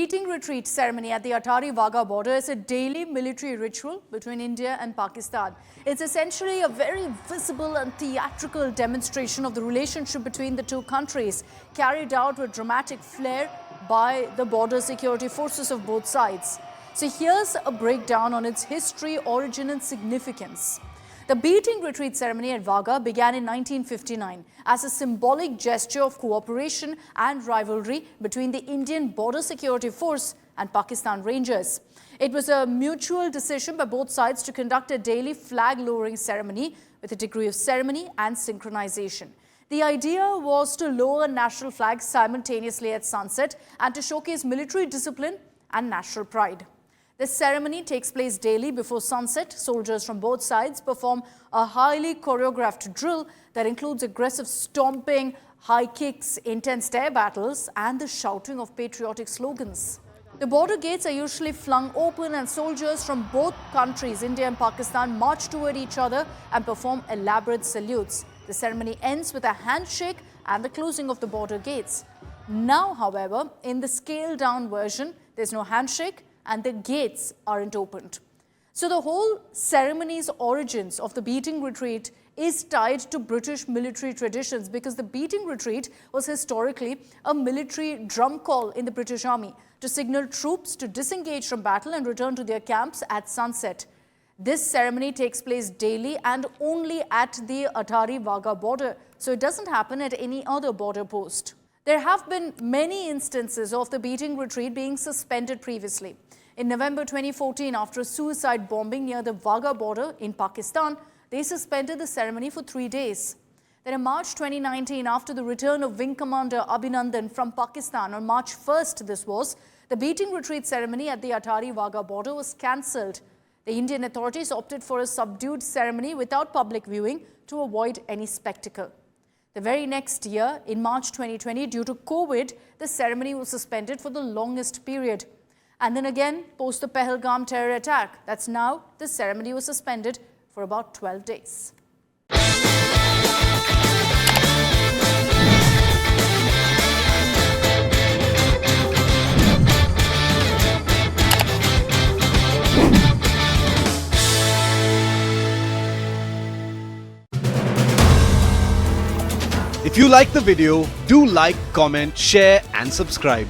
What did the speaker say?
beating retreat ceremony at the Attari-Wagah border is a daily military ritual between India and Pakistan. It's essentially a very visible and theatrical demonstration of the relationship between the two countries, carried out with dramatic flair by the border security forces of both sides. So here's a breakdown on its history, origin and significance. The beating retreat ceremony at Wagah began in 1959 as a symbolic gesture of cooperation and rivalry between the Indian Border Security Force and Pakistan Rangers. It was a mutual decision by both sides to conduct a daily flag-lowering ceremony with a degree of ceremony and synchronization. The idea was to lower national flags simultaneously at sunset and to showcase military discipline and national pride. This ceremony takes place daily before sunset. Soldiers from both sides perform a highly choreographed drill that includes aggressive stomping, high kicks, intense air battles, and the shouting of patriotic slogans. The border gates are usually flung open and soldiers from both countries, India and Pakistan, march toward each other and perform elaborate salutes. The ceremony ends with a handshake and the closing of the border gates. Now, however, in the scaled-down version, there's no handshake and the gates aren't opened. So the whole ceremony's origins of the beating retreat is tied to British military traditions because the beating retreat was historically a military drum call in the British Army to signal troops to disengage from battle and return to their camps at sunset. This ceremony takes place daily and only at the Attari-Wagah border, so it doesn't happen at any other border post. There have been many instances of the beating retreat being suspended previously. In November 2014, after a suicide bombing near the Wagah border in Pakistan, they suspended the ceremony for 3 days. Then in March 2019, after the return of Wing Commander Abhinandan from Pakistan on March 1st, the beating retreat ceremony at the Attari-Wagah border was cancelled. The Indian authorities opted for a subdued ceremony without public viewing to avoid any spectacle. The very next year, in March 2020, due to COVID, the ceremony was suspended for the longest period. And then again, post the Pahalgam terror attack, that's now, the ceremony was suspended for about 12 days. If you like the video, do like, comment, share and subscribe.